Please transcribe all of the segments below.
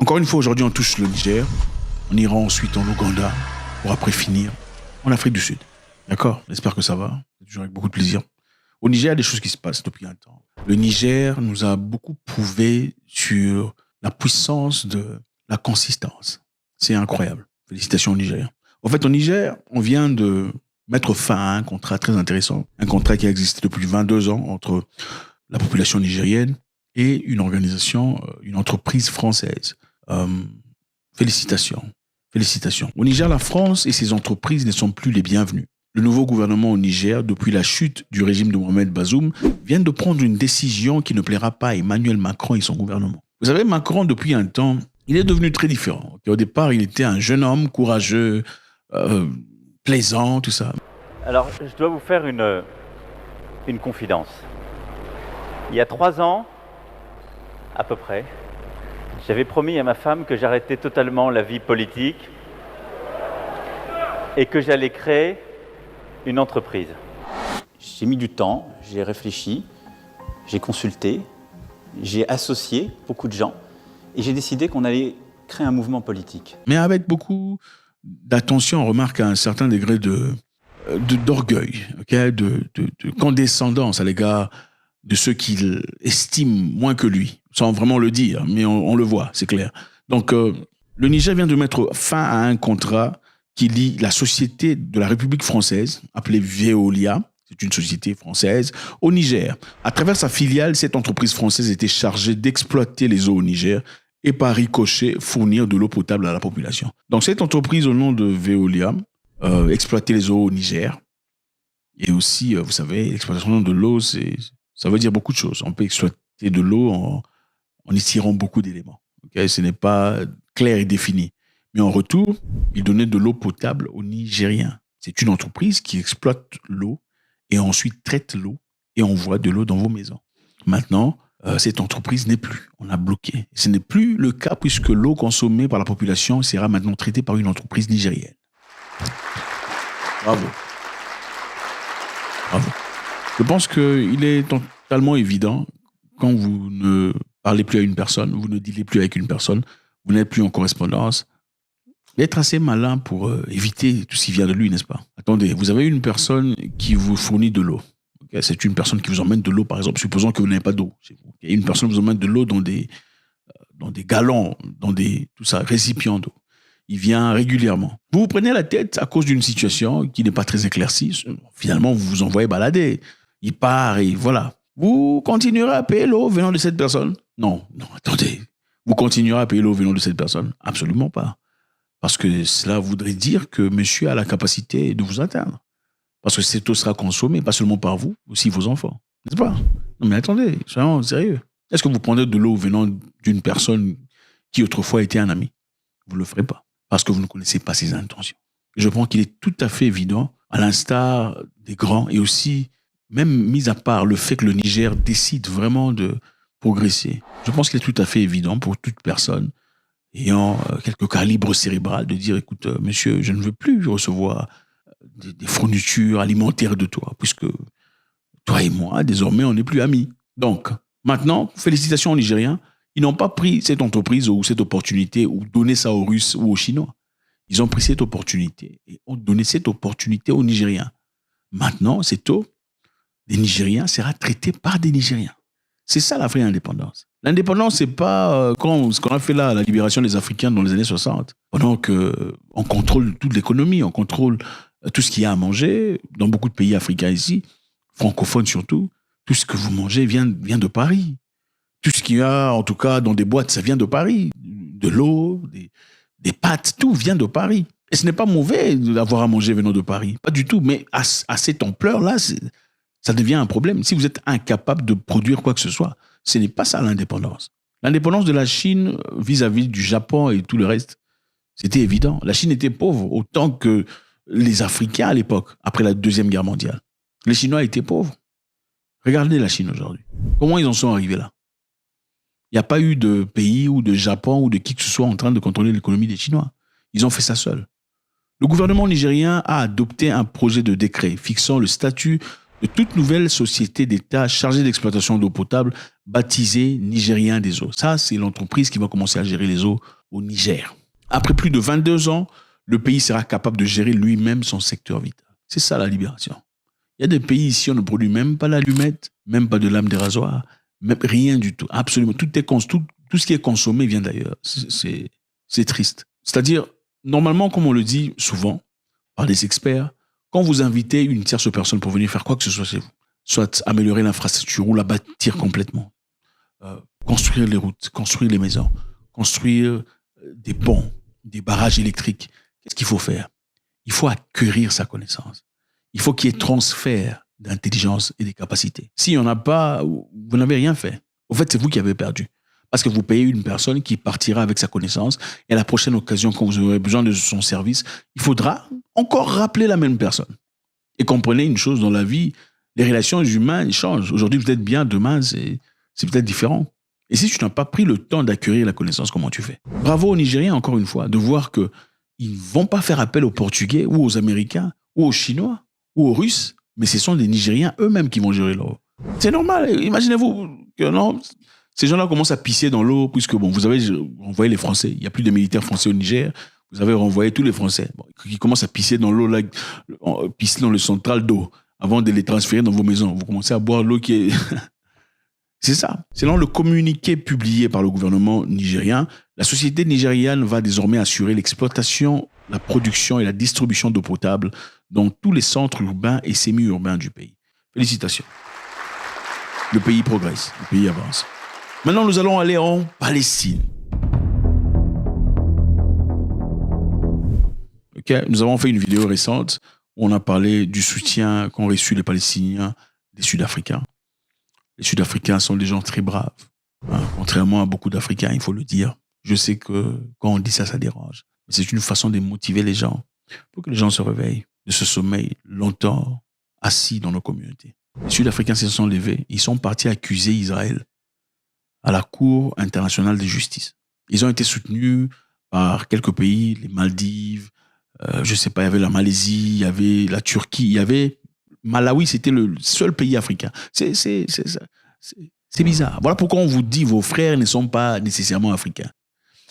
Encore une fois, aujourd'hui, on touche le Niger. On ira ensuite en Ouganda pour après finir en Afrique du Sud. D'accord? J'espère que ça va. C'est toujours avec beaucoup de plaisir. Au Niger, il y a des choses qui se passent depuis un temps. Le Niger nous a beaucoup prouvé sur la puissance de la consistance. C'est incroyable. Félicitations aux Nigériens. En fait, au Niger, on vient de mettre fin à un contrat très intéressant. Un contrat qui a existé depuis 22 ans entre la population nigérienne et une organisation, une entreprise française. Félicitations. Félicitations. Au Niger, la France et ses entreprises ne sont plus les bienvenues. Le nouveau gouvernement au Niger, depuis la chute du régime de Mohamed Bazoum, vient de prendre une décision qui ne plaira pas à Emmanuel Macron et son gouvernement. Vous savez, Macron, depuis un temps, il est devenu très différent. Au départ, il était un jeune homme courageux, plaisant, tout ça. Alors, je dois vous faire une confidence. Il y a 3 ans, à peu près, j'avais promis à ma femme que j'arrêtais totalement la vie politique et que j'allais créer une entreprise. J'ai mis du temps, j'ai réfléchi, j'ai consulté, j'ai associé beaucoup de gens et j'ai décidé qu'on allait créer un mouvement politique. Mais avec beaucoup d'attention, on remarque un certain degré d'orgueil, okay, de condescendance à l'égard de ceux qu'il estime moins que lui, sans vraiment le dire, mais on le voit, c'est clair. Donc, le Niger vient de mettre fin à un contrat qui lie la société de la République française, appelée Veolia, c'est une société française, au Niger. À travers sa filiale, cette entreprise française était chargée d'exploiter les eaux au Niger et par ricochet fournir de l'eau potable à la population. Donc, cette entreprise au nom de Veolia exploitait les eaux au Niger. Et aussi, vous savez, l'exploitation de l'eau, ça veut dire beaucoup de choses. On peut exploiter de l'eau en y tirant beaucoup d'éléments. Okay? Ce n'est pas clair et défini. Mais en retour, il donnait de l'eau potable aux Nigériens. C'est une entreprise qui exploite l'eau et ensuite traite l'eau et envoie de l'eau dans vos maisons. Maintenant, cette entreprise n'est plus. On a bloqué. Ce n'est plus le cas puisque l'eau consommée par la population sera maintenant traitée par une entreprise nigérienne. Bravo. Bravo. Je pense qu'il est totalement évident, quand vous ne parlez plus à une personne, vous ne dealez plus avec une personne, vous n'êtes plus en correspondance, d'être assez malin pour éviter tout ce qui vient de lui, n'est-ce pas? Attendez, vous avez une personne qui vous fournit de l'eau. Okay? C'est une personne qui vous emmène de l'eau, par exemple, supposons que vous n'avez pas d'eau chez vous. Okay? Une personne vous emmène de l'eau dans des galons, dans des récipients d'eau. Il vient régulièrement. Vous vous prenez la tête à cause d'une situation qui n'est pas très éclaircie. Finalement, vous vous envoyez balader. Il part et voilà. Vous continuerez à payer l'eau venant de cette personne? Non, attendez. Vous continuerez à payer l'eau venant de cette personne? Absolument pas. Parce que cela voudrait dire que monsieur a la capacité de vous atteindre. Parce que cette eau sera consommée, pas seulement par vous, aussi vos enfants. N'est-ce pas? Non mais attendez, soyons sérieux. Est-ce que vous prenez de l'eau venant d'une personne qui autrefois était un ami? Vous ne le ferez pas. Parce que vous ne connaissez pas ses intentions. Je pense qu'il est tout à fait évident, à l'instar des grands, et aussi, même mis à part le fait que le Niger décide vraiment de progresser, je pense qu'il est tout à fait évident pour toute personne ayant quelque calibre cérébral de dire, écoute, monsieur, je ne veux plus recevoir des fournitures alimentaires de toi, puisque toi et moi, désormais, on n'est plus amis. Donc, maintenant, félicitations aux Nigériens. Ils n'ont pas pris cette entreprise ou cette opportunité ou donné ça aux Russes ou aux Chinois. Ils ont pris cette opportunité et ont donné cette opportunité aux Nigériens. Maintenant, cette eau des Nigériens sera traitée par des Nigériens. C'est ça la vraie indépendance. L'indépendance, c'est pas ce qu'on a fait là, la libération des Africains dans les années 60. Pendant qu'on contrôle toute l'économie, on contrôle tout ce qu'il y a à manger. Dans beaucoup de pays africains ici, francophones surtout, tout ce que vous mangez vient de Paris. Tout ce qu'il y a, en tout cas, dans des boîtes, ça vient de Paris. De l'eau, des pâtes, tout vient de Paris. Et ce n'est pas mauvais d'avoir à manger venant de Paris. Pas du tout. Mais à cette ampleur-là, ça devient un problème. Si vous êtes incapable de produire quoi que ce soit, ce n'est pas ça l'indépendance. L'indépendance de la Chine vis-à-vis du Japon et tout le reste, c'était évident. La Chine était pauvre autant que les Africains à l'époque, après la Deuxième Guerre mondiale. Les Chinois étaient pauvres. Regardez la Chine aujourd'hui. Comment ils en sont arrivés là? Il n'y a pas eu de pays ou de Japon ou de qui que ce soit en train de contrôler l'économie des Chinois. Ils ont fait ça seuls. Le gouvernement nigérien a adopté un projet de décret fixant le statut de toute nouvelle société d'État chargée d'exploitation d'eau potable, baptisée Nigérien des eaux. Ça, c'est l'entreprise qui va commencer à gérer les eaux au Niger. Après plus de 22 ans, le pays sera capable de gérer lui-même son secteur vital. C'est ça la libération. Il y a des pays ici, on ne produit même pas l'allumette, même pas de lame de rasoir, même rien du tout. Absolument. Tout ce qui est consommé vient d'ailleurs. C'est triste. C'est-à-dire, normalement, comme on le dit souvent par des experts, quand vous invitez une tierce personne pour venir faire quoi que ce soit chez vous, soit améliorer l'infrastructure ou la bâtir complètement, construire les routes, construire les maisons, construire des ponts, des barrages électriques, qu'est-ce qu'il faut faire? Il faut acquérir sa connaissance. Il faut qu'il y ait transfert d'intelligence et des capacités. S'il n'y en a pas, vous n'avez rien fait. Au fait, c'est vous qui avez perdu. Parce que vous payez une personne qui partira avec sa connaissance et à la prochaine occasion, quand vous aurez besoin de son service, il faudra encore rappeler la même personne. Et comprenez une chose dans la vie, les relations humaines changent. Aujourd'hui, vous êtes bien, demain, c'est peut-être différent. Et si tu n'as pas pris le temps d'acquérir la connaissance, comment tu fais? Bravo aux Nigériens, encore une fois, de voir qu'ils ne vont pas faire appel aux Portugais ou aux Américains ou aux Chinois ou aux Russes, mais ce sont des Nigériens eux-mêmes qui vont gérer l'eau. C'est normal. Imaginez-vous que non, ces gens-là commencent à pisser dans l'eau, puisque bon, vous avez renvoyé les Français. Il n'y a plus de militaires français au Niger. Vous avez renvoyé tous les Français qui commencent à pisser dans l'eau, là, pisser dans le central d'eau, avant de les transférer dans vos maisons. Vous commencez à boire l'eau qui est... C'est ça. Selon le communiqué publié par le gouvernement nigérien, la société nigériane va désormais assurer l'exploitation, la production et la distribution d'eau potable dans tous les centres urbains et semi-urbains du pays. Félicitations. Le pays progresse, le pays avance. Maintenant, nous allons aller en Palestine. Okay. Nous avons fait une vidéo récente où on a parlé du soutien qu'ont reçu les Palestiniens des Sud-Africains. Les Sud-Africains sont des gens très braves. Hein. Contrairement à beaucoup d'Africains, il faut le dire. Je sais que quand on dit ça, ça dérange. Mais c'est une façon de motiver les gens pour que les gens se réveillent de ce sommeil longtemps assis dans nos communautés. Les Sud-Africains se sont levés. Ils sont partis accuser Israël à la Cour internationale de justice. Ils ont été soutenus par quelques pays, les Maldives, je ne sais pas, il y avait la Malaisie, il y avait la Turquie, il y avait Malawi, c'était le seul pays africain. C'est bizarre. Voilà pourquoi on vous dit vos frères ne sont pas nécessairement africains.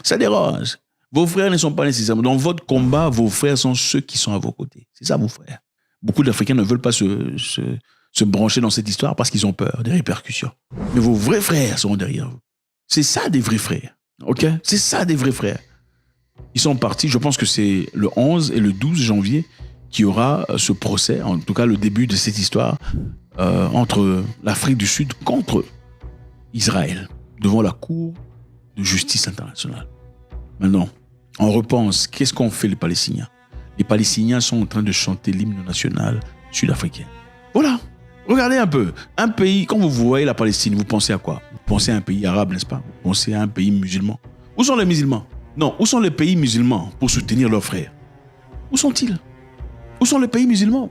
Ça dérange. Vos frères ne sont pas nécessairement... Dans votre combat, vos frères sont ceux qui sont à vos côtés. C'est ça, vos frères. Beaucoup d'Africains ne veulent pas se brancher dans cette histoire parce qu'ils ont peur des répercussions. Mais vos vrais frères sont derrière vous. C'est ça des vrais frères. OK? C'est ça des vrais frères. Ils sont partis, je pense que c'est le 11 et le 12 janvier qu'il y aura ce procès, en tout cas le début de cette histoire, entre l'Afrique du Sud contre Israël, devant la Cour de justice internationale. Maintenant, on repense, qu'est-ce qu'ont fait les Palestiniens? Les Palestiniens sont en train de chanter l'hymne national sud-africain. Voilà, regardez un peu. Un pays, quand vous voyez la Palestine, vous pensez à quoi? Vous pensez à un pays arabe, n'est-ce pas? Vous pensez à un pays musulman. Où sont les musulmans? Non, où sont les pays musulmans pour soutenir leurs frères? Où sont-ils? Où sont les pays musulmans?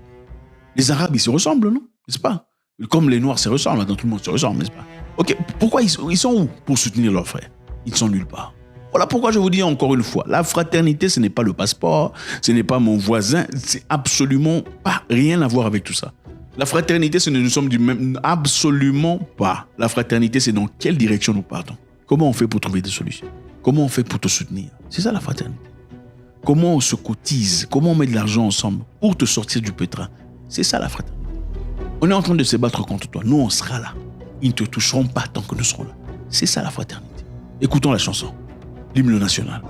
Les Arabes, ils se ressemblent, non? N'est-ce pas? Comme les Noirs se ressemblent, maintenant tout le monde se ressemble, n'est-ce pas? Ok, pourquoi ils sont où pour soutenir leurs frères? Ils ne sont nulle part. Voilà pourquoi je vous dis encore une fois, la fraternité, ce n'est pas le passeport, ce n'est pas mon voisin, c'est absolument pas rien à voir avec tout ça. La fraternité, ce nous sommes du même, absolument pas. La fraternité, c'est dans quelle direction nous partons? Comment on fait pour trouver des solutions? Comment on fait pour te soutenir? C'est ça la fraternité. Comment on se cotise? Comment on met de l'argent ensemble pour te sortir du pétrin? C'est ça la fraternité. On est en train de se battre contre toi. Nous, on sera là. Ils ne te toucheront pas tant que nous serons là. C'est ça la fraternité. Écoutons la chanson. L'hymne national.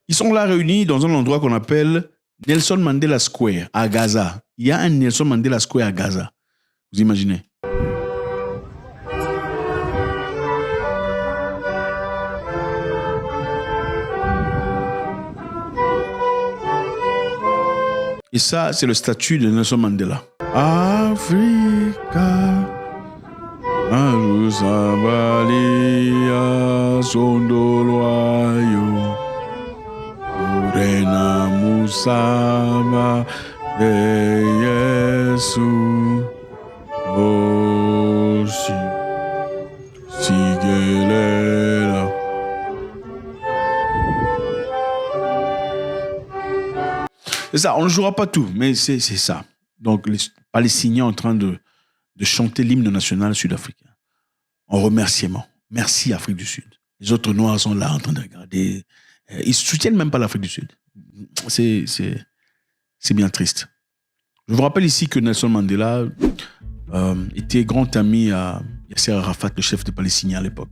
Ils sont là réunis dans un endroit qu'on appelle Nelson Mandela Square à Gaza. Il y a un Nelson Mandela Square à Gaza. Vous imaginez? Et ça, c'est le statut de Nelson Mandela. Africa, Arusabalia, Sondoloayo, Urena Musama, de Yesu, Oshi, Sige C'est ça, on ne jouera pas tout, mais c'est ça. Donc, les Palestiniens en train de chanter l'hymne national sud-africain en remerciement. Merci Afrique du Sud. Les autres Noirs sont là en train de regarder. Ils ne soutiennent même pas l'Afrique du Sud. C'est bien triste. Je vous rappelle ici que Nelson Mandela était grand ami à Yasser Arafat, le chef des Palestiniens à l'époque.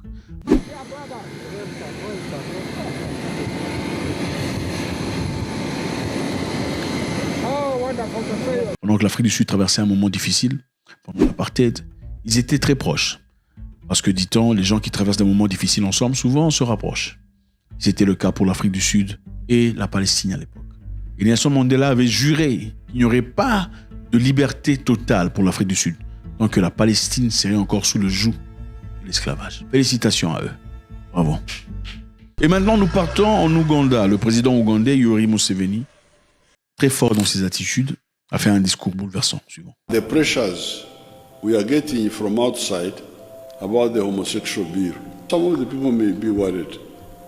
Pendant que l'Afrique du Sud traversait un moment difficile, pendant l'apartheid, ils étaient très proches. Parce que, dit-on, les gens qui traversent des moments difficiles ensemble, souvent se rapprochent. C'était le cas pour l'Afrique du Sud et la Palestine à l'époque. Et Nelson Mandela avait juré qu'il n'y aurait pas de liberté totale pour l'Afrique du Sud, tant que la Palestine serait encore sous le joug de l'esclavage. Félicitations à eux. Bravo. Et maintenant, nous partons en Ouganda. Le président ougandais, Yoweri Museveni, très fort dans ses attitudes, a fait un discours bouleversant. Suivant. The pressures we are getting from outside about the homosexual bill. Some of the people may be worried.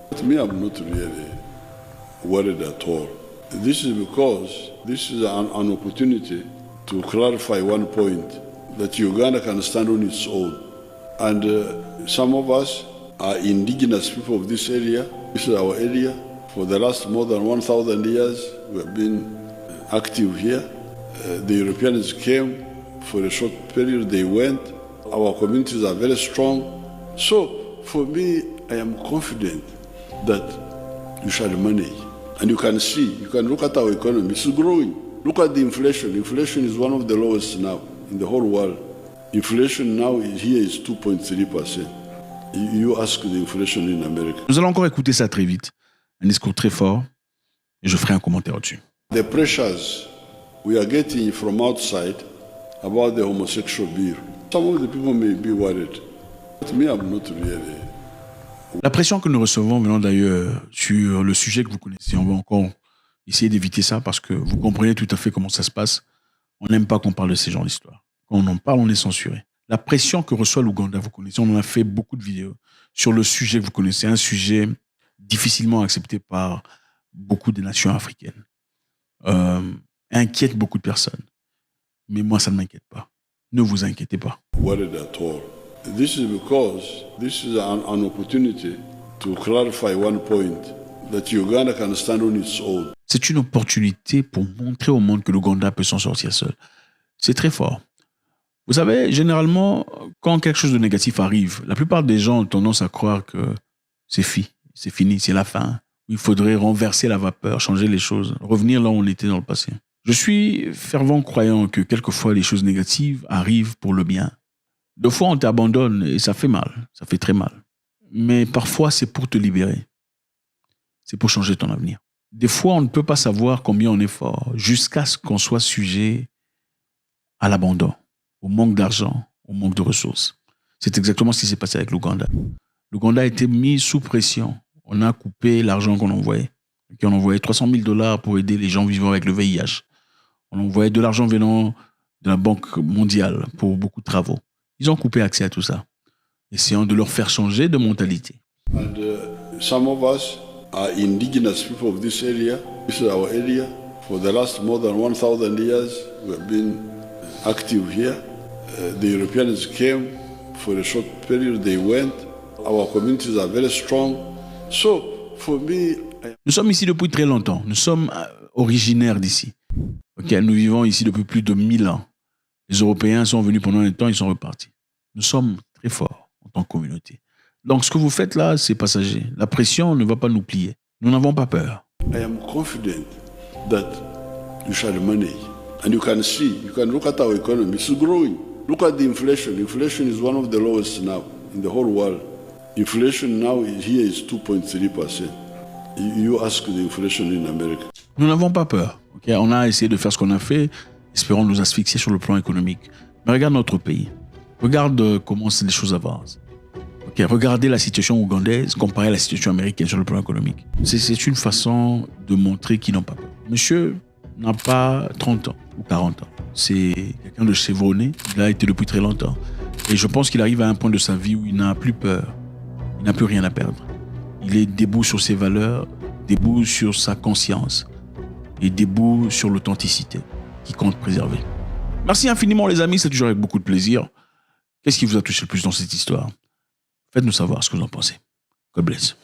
But me, I'm not really worried at all. This is because this is an opportunity to clarify one point, that Uganda can stand on its own. And some of us are indigenous people of this area. This is our area. For the last more than 1,000 years, we have been active here. The Europeans came for a short period, they went. Our communities are very strong. So, for me, I am confident that you shall manage. And you can see, you can look at our economy, it's growing. Look at the inflation. Inflation is one of the lowest now in the whole world. Inflation now here is 2.3%. You ask the inflation in America. Nous allons encore écouter ça très vite. Un discours très fort. Et je ferai un commentaire au-dessus. The pressures we are getting from outside about the homosexual bill. Some of the people may be worried. But me, I'm not really. La pression que nous recevons venant d'ailleurs sur le sujet que vous connaissez, on va encore essayer d'éviter ça parce que vous comprenez tout à fait comment ça se passe. On n'aime pas qu'on parle de ces genres d'histoires. Quand on en parle, on est censuré. La pression que reçoit l'Ouganda, vous connaissez, on en a fait beaucoup de vidéos sur le sujet que vous connaissez, un sujet difficilement accepté par beaucoup de nations africaines. Inquiète beaucoup de personnes. Mais moi, ça ne m'inquiète pas. Ne vous inquiétez pas. Worried at all. This is because this is an opportunity to clarify one point, that Uganda can stand on its own. C'est une opportunité pour montrer au monde que l'Ouganda peut s'en sortir seul. C'est très fort. Vous savez, généralement, quand quelque chose de négatif arrive, la plupart des gens ont tendance à croire que c'est fini, c'est la fin. Il faudrait renverser la vapeur, changer les choses, revenir là où on était dans le passé. Je suis fervent croyant que quelquefois les choses négatives arrivent pour le bien. Deux fois on t'abandonne et ça fait mal, ça fait très mal. Mais parfois c'est pour te libérer. C'est pour changer ton avenir. Des fois on ne peut pas savoir combien on est fort jusqu'à ce qu'on soit sujet à l'abandon, au manque d'argent, au manque de ressources. C'est exactement ce qui s'est passé avec l'Ouganda. L'Ouganda a été mis sous pression. On a coupé l'argent qu'on envoyait. On envoyait $300 000 pour aider les gens vivant avec le VIH. On envoyait de l'argent venant de la Banque mondiale pour beaucoup de travaux. Ils ont coupé accès à tout ça, essayant de leur faire changer de mentalité. And some of us are indigenous people of this area. This is our area. For the last more than 1,000 years, we have been active here. The Europeans came for a short period, they went. Our communities are very strong. So, for me, nous sommes ici depuis très longtemps. Nous sommes originaires d'ici. Okay, nous vivons ici depuis plus de 1000 ans. Les Européens sont venus pendant un temps, ils sont repartis. Nous sommes très forts en tant que communauté. Donc, ce que vous faites là, c'est passager. La pression ne va pas nous plier. Nous n'avons pas peur. I am confident that you shall manage. And you can see, you can look at our economy, it's growing. Look at the inflation. Inflation is one of the lowest now in the whole world. Inflation now here is 2.3%. You ask the inflation in America. Nous n'avons pas peur. Okay? On a essayé de faire ce qu'on a fait, espérons nous asphyxier sur le plan économique. Mais regarde notre pays. Regarde comment les choses avancent. Okay? Regardez la situation ougandaise comparée à la situation américaine sur le plan économique. C'est une façon de montrer qu'ils n'ont pas peur. Monsieur n'a pas 30 ans ou 40 ans. C'est quelqu'un de chevronné. Il a été depuis très longtemps. Et je pense qu'il arrive à un point de sa vie où il n'a plus peur. Il n'a plus rien à perdre. Il est debout sur ses valeurs, debout sur sa conscience. et debout sur l'authenticité qui compte préserver. Merci infiniment les amis, c'est toujours avec beaucoup de plaisir. Qu'est-ce qui vous a touché le plus dans cette histoire? Faites-nous savoir ce que vous en pensez. God bless.